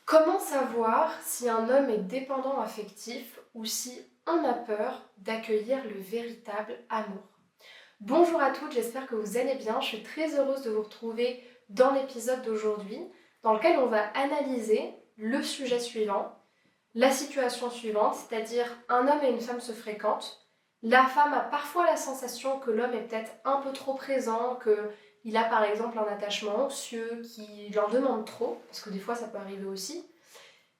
Comment savoir si un homme est dépendant affectif ou si on a peur d'accueillir le véritable amour? Bonjour à toutes, j'espère que vous allez bien. Je suis très heureuse de vous retrouver dans l'épisode d'aujourd'hui dans lequel on va analyser le sujet suivant, la situation suivante, c'est-à-dire un homme et une femme se fréquentent. La femme a parfois la sensation que l'homme est peut-être un peu trop présent, qu'il a par exemple un attachement anxieux, qu'il en demande trop, parce que des fois ça peut arriver aussi.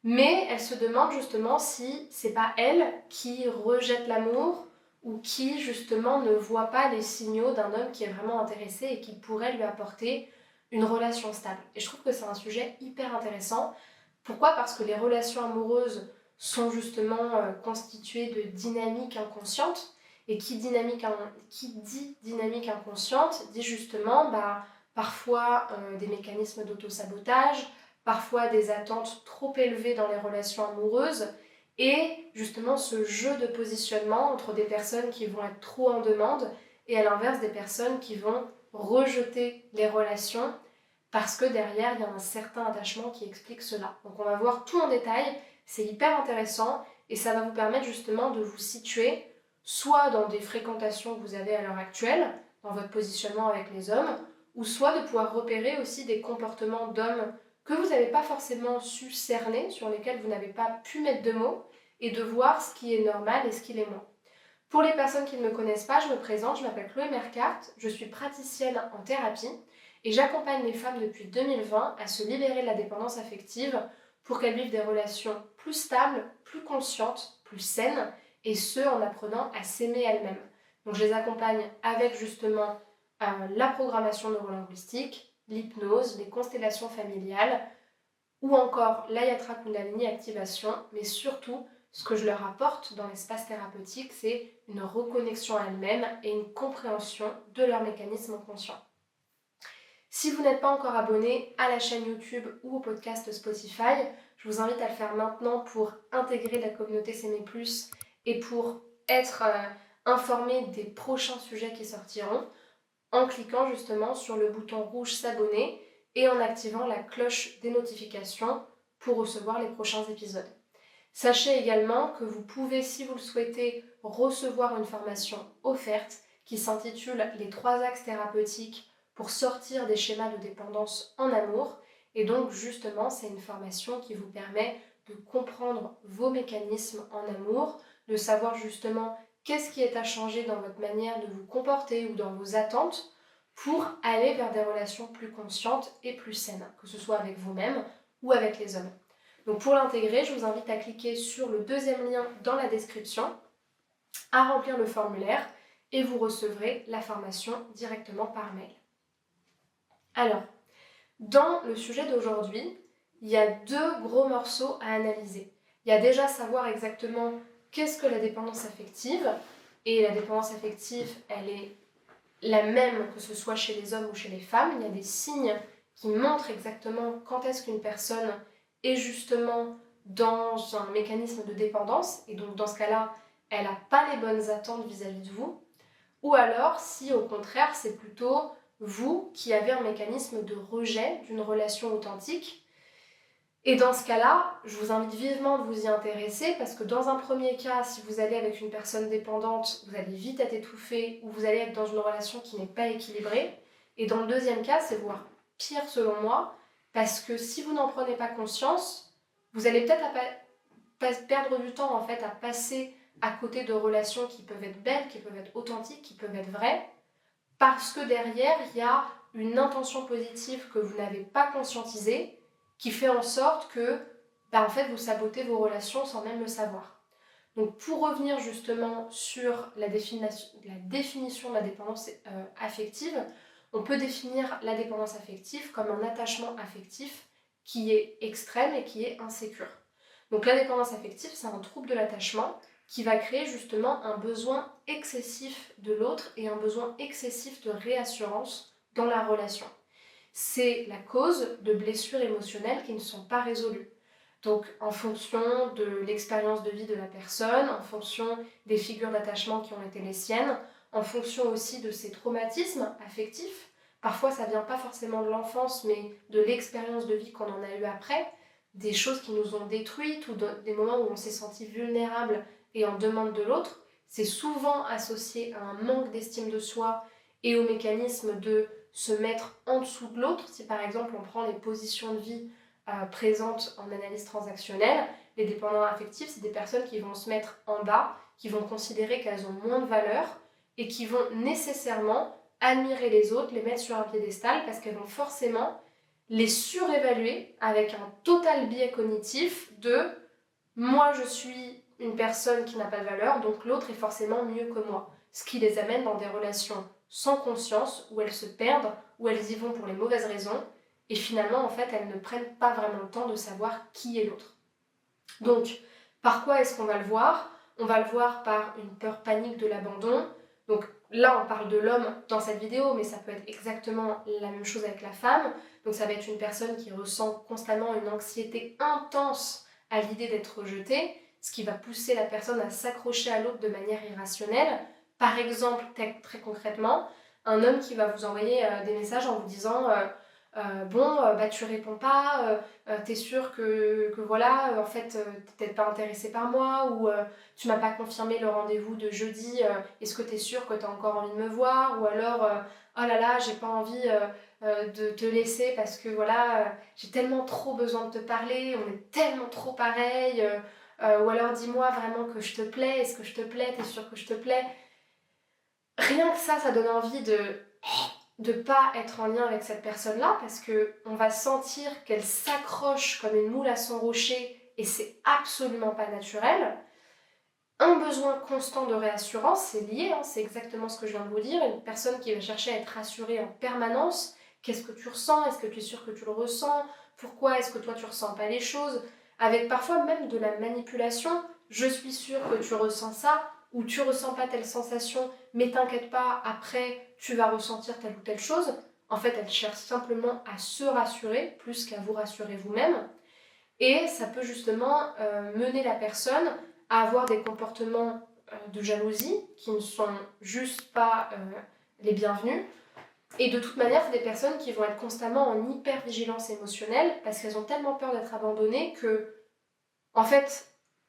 Mais elle se demande justement si c'est pas elle qui rejette l'amour ou qui justement ne voit pas les signaux d'un homme qui est vraiment intéressé et qui pourrait lui apporter une relation stable. Et je trouve que c'est un sujet hyper intéressant. Pourquoi ? Parce que les relations amoureuses sont justement constituées de dynamiques inconscientes. Et qui dit dynamique inconsciente dit justement parfois des mécanismes d'auto-sabotage, parfois des attentes trop élevées dans les relations amoureuses et justement ce jeu de positionnement entre des personnes qui vont être trop en demande et à l'inverse des personnes qui vont rejeter les relations parce que derrière il y a un certain attachement qui explique cela. Donc on va voir tout en détail, c'est hyper intéressant et ça va vous permettre justement de vous situer soit dans des fréquentations que vous avez à l'heure actuelle, dans votre positionnement avec les hommes, ou soit de pouvoir repérer aussi des comportements d'hommes que vous n'avez pas forcément su cerner, sur lesquels vous n'avez pas pu mettre de mots, et de voir ce qui est normal et ce qui l'est moins. Pour les personnes qui ne me connaissent pas, je me présente, je m'appelle Chloé Mercart, je suis praticienne en thérapie et j'accompagne les femmes depuis 2020 à se libérer de la dépendance affective pour qu'elles vivent des relations plus stables, plus conscientes, plus saines et ce en apprenant à s'aimer elles-mêmes. Donc je les accompagne avec justement la programmation neurolinguistique, l'hypnose, les constellations familiales ou encore l'Ayatra Kundalini activation, mais surtout ce que je leur apporte dans l'espace thérapeutique, c'est une reconnexion à elles-mêmes et une compréhension de leurs mécanismes inconscients. Si vous n'êtes pas encore abonné à la chaîne YouTube ou au podcast Spotify, je vous invite à le faire maintenant pour intégrer la communauté S'aimer Plus et pour être informé des prochains sujets qui sortiront en cliquant justement sur le bouton rouge s'abonner et en activant la cloche des notifications pour recevoir les prochains épisodes. Sachez également que vous pouvez, si vous le souhaitez, recevoir une formation offerte qui s'intitule « Les 3 axes thérapeutiques pour sortir des schémas de dépendance en amour ». Et donc justement, c'est une formation qui vous permet de comprendre vos mécanismes en amour, de savoir justement qu'est-ce qui est à changer dans votre manière de vous comporter ou dans vos attentes pour aller vers des relations plus conscientes et plus saines, que ce soit avec vous-même ou avec les hommes. Donc pour l'intégrer, je vous invite à cliquer sur le deuxième lien dans la description, à remplir le formulaire et vous recevrez la formation directement par mail. Alors, dans le sujet d'aujourd'hui, il y a 2 gros morceaux à analyser. Il y a déjà savoir exactement qu'est-ce que la dépendance affective, et la dépendance affective, elle est la même que ce soit chez les hommes ou chez les femmes. Il y a des signes qui montrent exactement quand est-ce qu'une personne est justement dans un mécanisme de dépendance, et donc dans ce cas-là, elle n'a pas les bonnes attentes vis-à-vis de vous, ou alors si au contraire c'est plutôt vous qui avez un mécanisme de rejet d'une relation authentique. Et dans ce cas-là, je vous invite vivement de vous y intéresser parce que dans un premier cas, si vous allez avec une personne dépendante, vous allez vite être étouffé ou vous allez être dans une relation qui n'est pas équilibrée. Et dans le deuxième cas, c'est voire pire selon moi, parce que si vous n'en prenez pas conscience, vous allez peut-être perdre du temps en fait à passer à côté de relations qui peuvent être belles, qui peuvent être authentiques, qui peuvent être vraies, parce que derrière, il y a une intention positive que vous n'avez pas conscientisée, qui fait en sorte que en fait, vous sabotez vos relations sans même le savoir. Donc pour revenir justement sur la définition de la dépendance affective, on peut définir la dépendance affective comme un attachement affectif qui est extrême et qui est insécure. Donc la dépendance affective, c'est un trouble de l'attachement qui va créer justement un besoin excessif de l'autre et un besoin excessif de réassurance dans la relation. C'est la cause de blessures émotionnelles qui ne sont pas résolues. Donc en fonction de l'expérience de vie de la personne, en fonction des figures d'attachement qui ont été les siennes, en fonction aussi de ses traumatismes affectifs. Parfois ça vient pas forcément de l'enfance, mais de l'expérience de vie qu'on en a eu après. des choses qui nous ont détruites ou des moments où on s'est senti vulnérable et en demande de l'autre, c'est souvent associé à un manque d'estime de soi et au mécanisme de se mettre en dessous de l'autre. Si par exemple on prend les positions de vie présentes en analyse transactionnelle, les dépendants affectifs, c'est des personnes qui vont se mettre en bas, qui vont considérer qu'elles ont moins de valeur et qui vont nécessairement admirer les autres, les mettre sur un piédestal parce qu'elles vont forcément les surévaluer avec un total biais cognitif de moi je suis une personne qui n'a pas de valeur, donc l'autre est forcément mieux que moi. Ce qui les amène dans des relations sans conscience, où elles se perdent, où elles y vont pour les mauvaises raisons, et finalement en fait elles ne prennent pas vraiment le temps de savoir qui est l'autre. Donc, par quoi est-ce qu'on va le voir ? On va le voir par une peur panique de l'abandon. Donc là, on parle de l'homme dans cette vidéo, mais ça peut être exactement la même chose avec la femme. Donc ça va être une personne qui ressent constamment une anxiété intense à l'idée d'être rejetée, ce qui va pousser la personne à s'accrocher à l'autre de manière irrationnelle. Par exemple, très concrètement, un homme qui va vous envoyer des messages en vous disant tu réponds pas, t'es sûr que voilà, en fait, t'es peut-être pas intéressé par moi, ou tu m'as pas confirmé le rendez-vous de jeudi, est-ce que t'es sûr que t'as encore envie de me voir, ou alors oh là là, j'ai pas envie de te laisser parce que voilà, j'ai tellement trop besoin de te parler, on est tellement trop pareil, ou alors dis-moi vraiment que je te plais, est-ce que je te plais, t'es sûr que je te plais. Rien que ça donne envie de pas être en lien avec cette personne-là parce qu'on va sentir qu'elle s'accroche comme une moule à son rocher et c'est absolument pas naturel. Un besoin constant de réassurance, c'est lié, c'est exactement ce que je viens de vous dire. Une personne qui va chercher à être rassurée en permanence. Qu'est-ce que tu ressens ? Est-ce que tu es sûr que tu le ressens ? Pourquoi est-ce que toi tu ressens pas les choses ? Avec parfois même de la manipulation. Je suis sûre que tu ressens ça, ou tu ressens pas telle sensation, mais t'inquiète pas, après tu vas ressentir telle ou telle chose. En fait, elle cherche simplement à se rassurer plus qu'à vous rassurer vous-même. Et ça peut justement mener la personne à avoir des comportements de jalousie qui ne sont juste pas les bienvenus. Et de toute manière, c'est des personnes qui vont être constamment en hyper-vigilance émotionnelle parce qu'elles ont tellement peur d'être abandonnées que, en fait,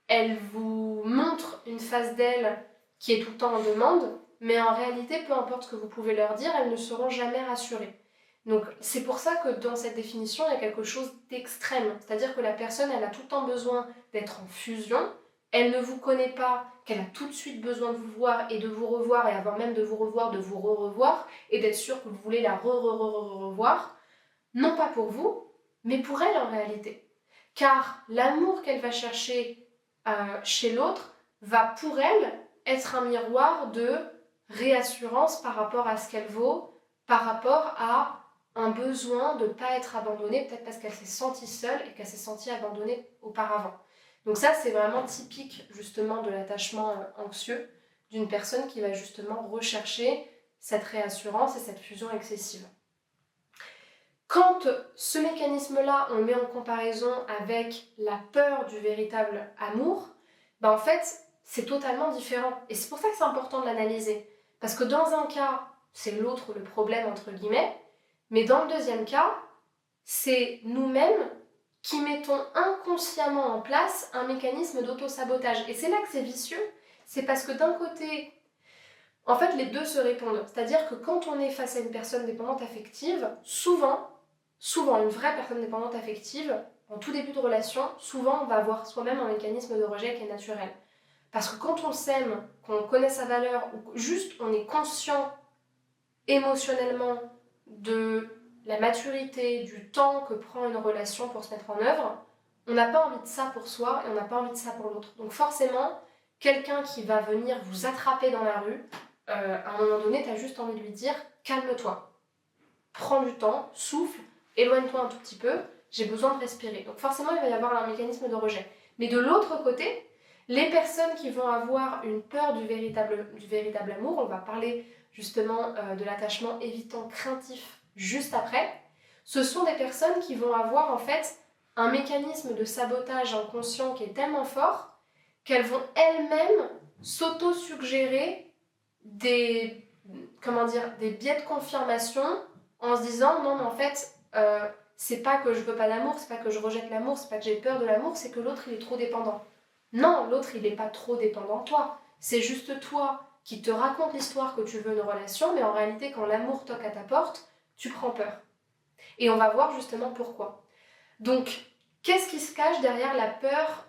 elles vous montrent une face d'elles qui est tout le temps en demande, mais en réalité, peu importe ce que vous pouvez leur dire, elles ne seront jamais rassurées. Donc c'est pour ça que dans cette définition, il y a quelque chose d'extrême. C'est-à-dire que la personne, elle a tout le temps besoin d'être en fusion, elle ne vous connaît pas, qu'elle a tout de suite besoin de vous voir et de vous revoir, et avant même de vous revoir, de vous re-revoir, et d'être sûr que vous voulez la revoir, non pas pour vous, mais pour elle en réalité. Car l'amour qu'elle va chercher chez l'autre va pour elle être un miroir de réassurance par rapport à ce qu'elle vaut, par rapport à un besoin de ne pas être abandonnée, peut-être parce qu'elle s'est sentie seule et qu'elle s'est sentie abandonnée auparavant. Donc ça, c'est vraiment typique justement de l'attachement anxieux d'une personne qui va justement rechercher cette réassurance et cette fusion excessive. Quand ce mécanisme-là, on le met en comparaison avec la peur du véritable amour, en fait, c'est totalement différent. Et c'est pour ça que c'est important de l'analyser. Parce que dans un cas, c'est l'autre le problème, entre guillemets, mais dans le deuxième cas, c'est nous-mêmes qui mettons inconsciemment en place un mécanisme d'auto-sabotage. Et c'est là que c'est vicieux. C'est parce que d'un côté, en fait, les deux se répondent. C'est-à-dire que quand on est face à une personne dépendante affective, souvent, une vraie personne dépendante affective, en tout début de relation, souvent on va avoir soi-même un mécanisme de rejet qui est naturel. Parce que quand on s'aime, qu'on connaît sa valeur, ou juste on est conscient émotionnellement de la maturité, du temps que prend une relation pour se mettre en œuvre, on n'a pas envie de ça pour soi et on n'a pas envie de ça pour l'autre. Donc forcément, quelqu'un qui va venir vous attraper dans la rue, à un moment donné, tu as juste envie de lui dire « calme-toi, prends du temps, souffle, éloigne-toi un tout petit peu, j'ai besoin de respirer ». Donc forcément, il va y avoir un mécanisme de rejet. Mais de l'autre côté, les personnes qui vont avoir une peur du véritable amour, on va parler justement de l'attachement évitant craintif juste après, ce sont des personnes qui vont avoir en fait un mécanisme de sabotage inconscient qui est tellement fort qu'elles vont elles-mêmes s'auto-suggérer des biais de confirmation en se disant non mais en fait c'est pas que je veux pas d'amour, c'est pas que je rejette l'amour, c'est pas que j'ai peur de l'amour, c'est que l'autre il est trop dépendant. Non, l'autre il est pas trop dépendant de toi. C'est juste toi qui te raconte l'histoire que tu veux une relation, mais en réalité quand l'amour toque à ta porte, tu prends peur. Et on va voir justement pourquoi. Donc, qu'est-ce qui se cache derrière la peur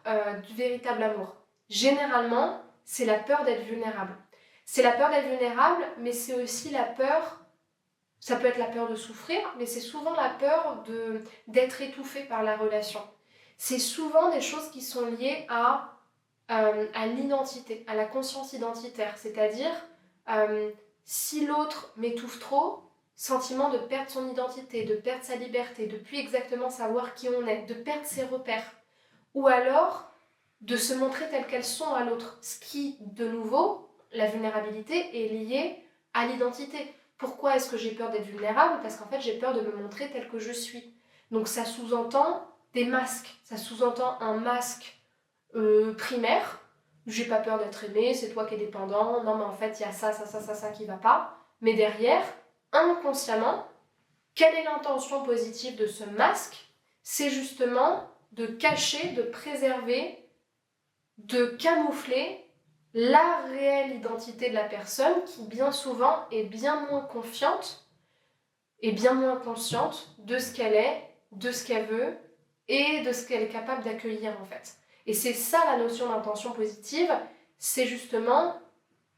du véritable amour? Généralement, c'est la peur d'être vulnérable. C'est la peur d'être vulnérable, mais c'est aussi la peur, ça peut être la peur de souffrir, mais c'est souvent la peur d'être étouffé par la relation. C'est souvent des choses qui sont liées à l'identité, à la conscience identitaire, c'est-à-dire si l'autre m'étouffe trop, sentiment de perdre son identité, de perdre sa liberté, de plus exactement savoir qui on est, de perdre ses repères, ou alors de se montrer telles qu'elles sont à l'autre, ce qui, de nouveau, la vulnérabilité est liée à l'identité. Pourquoi est-ce que j'ai peur d'être vulnérable? Parce qu'en fait, j'ai peur de me montrer telle que je suis. Donc ça sous-entend des masques, ça sous-entend un masque primaire, j'ai pas peur d'être aimé, c'est toi qui es dépendant, non mais en fait il y a ça qui va pas. Mais derrière, inconsciemment, quelle est l'intention positive de ce masque? C'est justement de cacher, de préserver, de camoufler la réelle identité de la personne qui bien souvent est bien moins confiante et bien moins consciente de ce qu'elle est, de ce qu'elle veut et de ce qu'elle est capable d'accueillir en fait. Et c'est ça la notion d'intention positive, c'est justement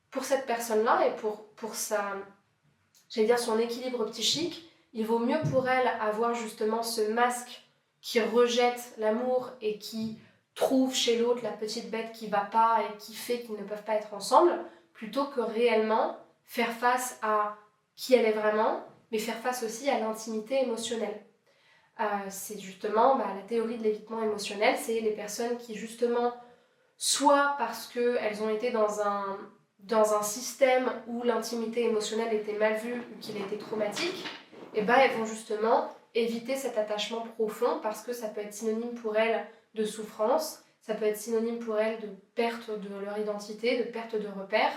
pour cette personne-là et pour son équilibre psychique, il vaut mieux pour elle avoir justement ce masque qui rejette l'amour et qui trouve chez l'autre la petite bête qui va pas et qui fait qu'ils ne peuvent pas être ensemble, plutôt que réellement faire face à qui elle est vraiment, mais faire face aussi à l'intimité émotionnelle. C'est justement la théorie de l'évitement émotionnel, c'est les personnes qui justement, soit parce qu'elles ont été dans un système où l'intimité émotionnelle était mal vue ou qu'il était traumatique, et elles vont justement éviter cet attachement profond parce que ça peut être synonyme pour elles de souffrance, ça peut être synonyme pour elles de perte de leur identité, de perte de repères,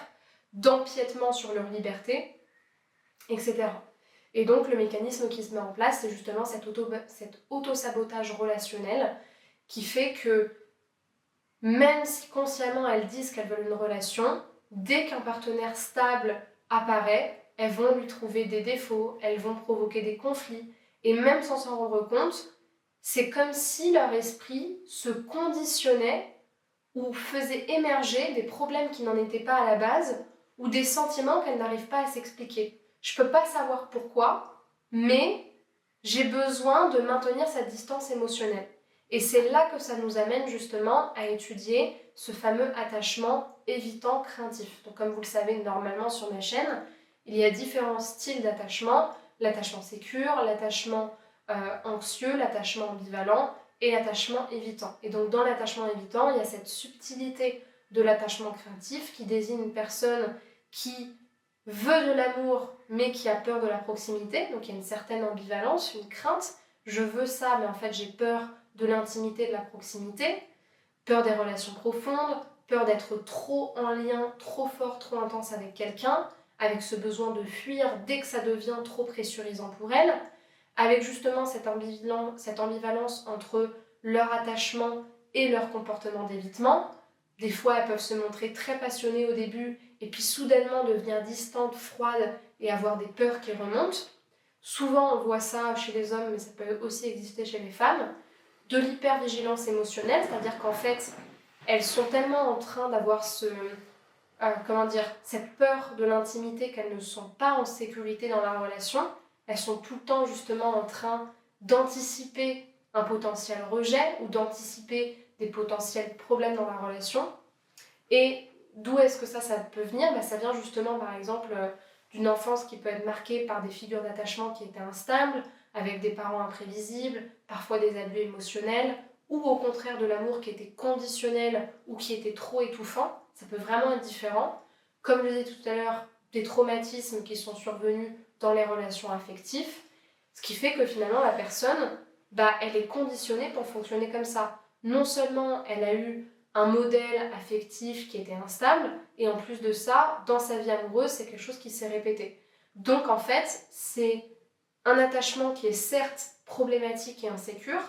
d'empiètement sur leur liberté, etc. Et donc le mécanisme qui se met en place, c'est justement cet auto-sabotage relationnel qui fait que même si consciemment elles disent qu'elles veulent une relation, dès qu'un partenaire stable apparaît, elles vont lui trouver des défauts, elles vont provoquer des conflits, et même sans s'en rendre compte, c'est comme si leur esprit se conditionnait ou faisait émerger des problèmes qui n'en étaient pas à la base, ou des sentiments qu'elles n'arrivent pas à s'expliquer. Je ne peux pas savoir pourquoi, mais j'ai besoin de maintenir cette distance émotionnelle. Et c'est là que ça nous amène justement à étudier ce fameux attachement évitant craintif. Donc comme vous le savez normalement sur ma chaîne, il y a différents styles d'attachement, l'attachement sécure, l'attachement anxieux, l'attachement ambivalent et l'attachement évitant. Et donc dans l'attachement évitant, il y a cette subtilité de l'attachement craintif qui désigne une personne qui veut de l'amour mais qui a peur de la proximité, donc il y a une certaine ambivalence, une crainte, je veux ça mais en fait j'ai peur de l'intimité, de la proximité, peur des relations profondes, peur d'être trop en lien, trop fort, trop intense avec quelqu'un, avec ce besoin de fuir dès que ça devient trop pressurisant pour elle, avec justement cette ambivalence entre leur attachement et leur comportement d'évitement. Des fois, elles peuvent se montrer très passionnées au début et puis soudainement devenir distantes, froides et avoir des peurs qui remontent. Souvent, on voit ça chez les hommes, mais ça peut aussi exister chez les femmes. De l'hypervigilance émotionnelle, c'est-à-dire qu'en fait, elles sont tellement en train d'avoir cette peur de l'intimité qu'elles ne sont pas en sécurité dans la relation. Elles sont tout le temps justement en train d'anticiper un potentiel rejet ou d'anticiper des potentiels problèmes dans la relation. Et d'où est-ce que ça peut venir? Ça vient justement par exemple d'une enfance qui peut être marquée par des figures d'attachement qui étaient instables, avec des parents imprévisibles, parfois des abus émotionnels, ou au contraire de l'amour qui était conditionnel ou qui était trop étouffant. Ça peut vraiment être différent. Comme je le disais tout à l'heure, des traumatismes qui sont survenus dans les relations affectives, ce qui fait que finalement la personne, elle est conditionnée pour fonctionner comme ça. Non seulement elle a eu un modèle affectif qui était instable, et en plus de ça, dans sa vie amoureuse, c'est quelque chose qui s'est répété. Donc en fait, c'est un attachement qui est certes problématique et insécure,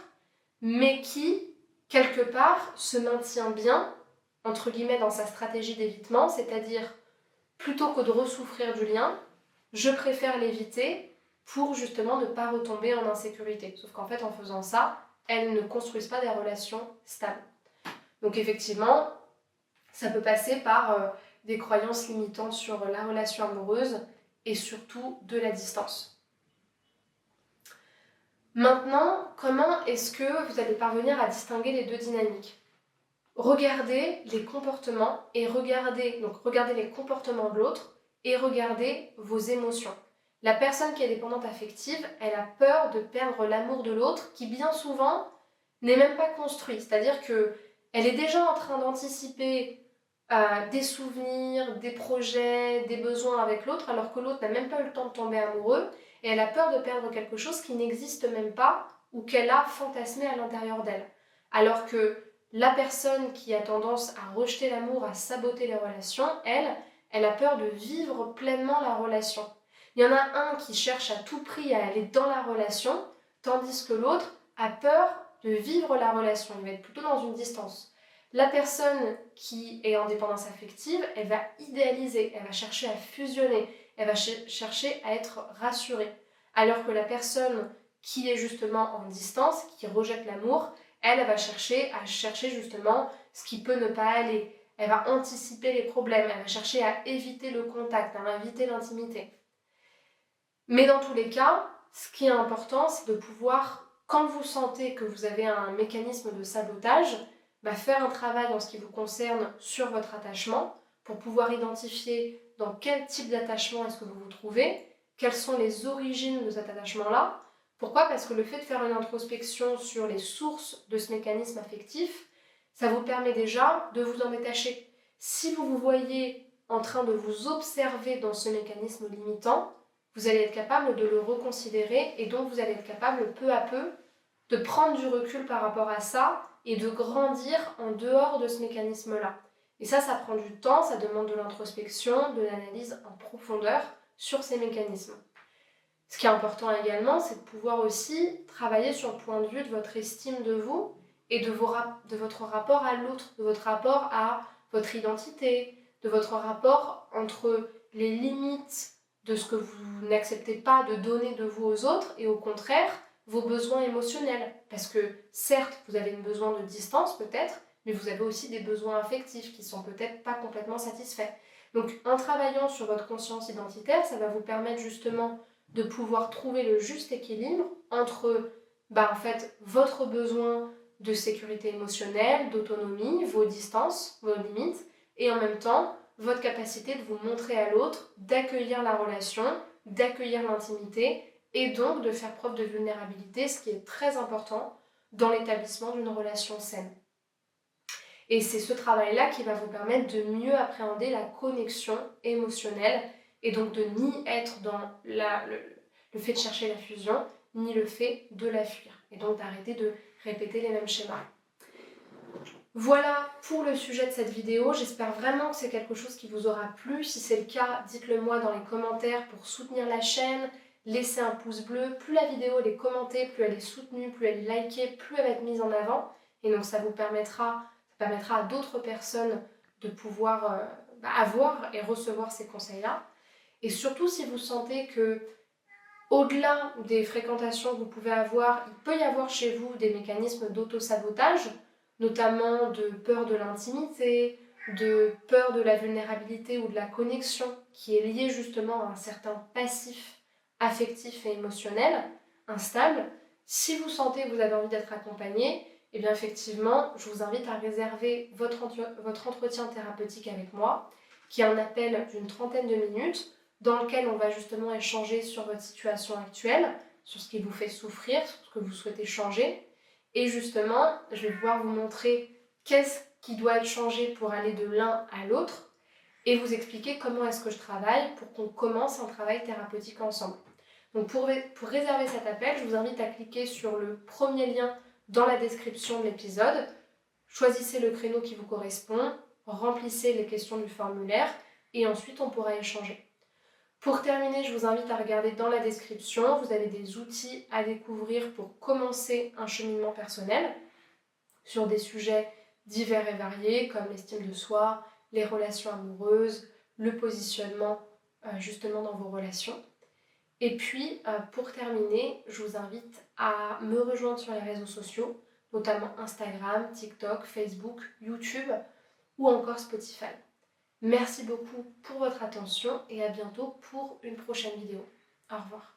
mais qui, quelque part, se maintient bien, entre guillemets, dans sa stratégie d'évitement, c'est-à-dire, plutôt que de ressouffrir du lien, je préfère l'éviter pour justement ne pas retomber en insécurité. Sauf qu'en fait, en faisant ça, elles ne construisent pas des relations stables. Donc effectivement, ça peut passer par des croyances limitantes sur la relation amoureuse et surtout de la distance. Maintenant, comment est-ce que vous allez parvenir à distinguer les deux dynamiques ? Regardez les comportements et regardez les comportements de l'autre et regardez vos émotions. La personne qui est dépendante affective, elle a peur de perdre l'amour de l'autre qui bien souvent n'est même pas construit. C'est-à-dire qu'elle est déjà en train d'anticiper des souvenirs, des projets, des besoins avec l'autre alors que l'autre n'a même pas eu le temps de tomber amoureux et elle a peur de perdre quelque chose qui n'existe même pas ou qu'elle a fantasmé à l'intérieur d'elle. Alors que la personne qui a tendance à rejeter l'amour, à saboter les relations, elle a peur de vivre pleinement la relation. Il y en a un qui cherche à tout prix à aller dans la relation, tandis que l'autre a peur de vivre la relation. Il va être plutôt dans une distance. La personne qui est en dépendance affective, elle va idéaliser, elle va chercher à fusionner, elle va chercher à être rassurée. Alors que la personne qui est justement en distance, qui rejette l'amour, elle va chercher justement ce qui peut ne pas aller. Elle va anticiper les problèmes, elle va chercher à éviter le contact, à éviter l'intimité. Mais dans tous les cas, ce qui est important, c'est de pouvoir, quand vous sentez que vous avez un mécanisme de sabotage, faire un travail en ce qui vous concerne sur votre attachement pour pouvoir identifier dans quel type d'attachement est-ce que vous vous trouvez, quelles sont les origines de cet attachement-là. Pourquoi ? Parce que le fait de faire une introspection sur les sources de ce mécanisme affectif, ça vous permet déjà de vous en détacher. Si vous vous voyez en train de vous observer dans ce mécanisme limitant, vous allez être capable de le reconsidérer et donc vous allez être capable peu à peu de prendre du recul par rapport à ça et de grandir en dehors de ce mécanisme-là. Et ça prend du temps, ça demande de l'introspection, de l'analyse en profondeur sur ces mécanismes. Ce qui est important également, c'est de pouvoir aussi travailler sur le point de vue de votre estime de vous et de votre rapport à l'autre, de votre rapport à votre identité, de votre rapport entre les limites de ce que vous n'acceptez pas de donner de vous aux autres et au contraire, vos besoins émotionnels. Parce que certes, vous avez un besoin de distance peut-être, mais vous avez aussi des besoins affectifs qui sont peut-être pas complètement satisfaits. Donc en travaillant sur votre conscience identitaire, ça va vous permettre justement de pouvoir trouver le juste équilibre entre votre besoin de sécurité émotionnelle, d'autonomie, vos distances, vos limites, et en même temps, votre capacité de vous montrer à l'autre, d'accueillir la relation, d'accueillir l'intimité, et donc de faire preuve de vulnérabilité, ce qui est très important dans l'établissement d'une relation saine. Et c'est ce travail-là qui va vous permettre de mieux appréhender la connexion émotionnelle et donc de ni être dans le fait de chercher la fusion, ni le fait de la fuir. Et donc d'arrêter de répéter les mêmes schémas. Voilà pour le sujet de cette vidéo. J'espère vraiment que c'est quelque chose qui vous aura plu. Si c'est le cas, dites-le moi dans les commentaires pour soutenir la chaîne. Laissez un pouce bleu. Plus la vidéo elle est commentée, plus elle est soutenue, plus elle est likée, plus elle va être mise en avant. Et donc ça permettra à d'autres personnes de pouvoir avoir et recevoir ces conseils-là. Et surtout, si vous sentez que, au-delà des fréquentations que vous pouvez avoir, il peut y avoir chez vous des mécanismes d'auto-sabotage, notamment de peur de l'intimité, de peur de la vulnérabilité ou de la connexion, qui est liée justement à un certain passif affectif et émotionnel instable. Si vous sentez que vous avez envie d'être accompagné, eh bien effectivement, je vous invite à réserver votre entretien thérapeutique avec moi, qui est un appel d'une 30aine de minutes, dans lequel on va justement échanger sur votre situation actuelle, sur ce qui vous fait souffrir, sur ce que vous souhaitez changer. Et justement, je vais pouvoir vous montrer qu'est-ce qui doit être changé pour aller de l'un à l'autre et vous expliquer comment est-ce que je travaille pour qu'on commence un travail thérapeutique ensemble. Donc pour réserver cet appel, je vous invite à cliquer sur le premier lien dans la description de l'épisode. Choisissez le créneau qui vous correspond, remplissez les questions du formulaire et ensuite on pourra échanger. Pour terminer, je vous invite à regarder dans la description, vous avez des outils à découvrir pour commencer un cheminement personnel sur des sujets divers et variés comme l'estime de soi, les relations amoureuses, le positionnement justement dans vos relations. Et puis, pour terminer, je vous invite à me rejoindre sur les réseaux sociaux, notamment Instagram, TikTok, Facebook, YouTube ou encore Spotify. Merci beaucoup pour votre attention et à bientôt pour une prochaine vidéo. Au revoir.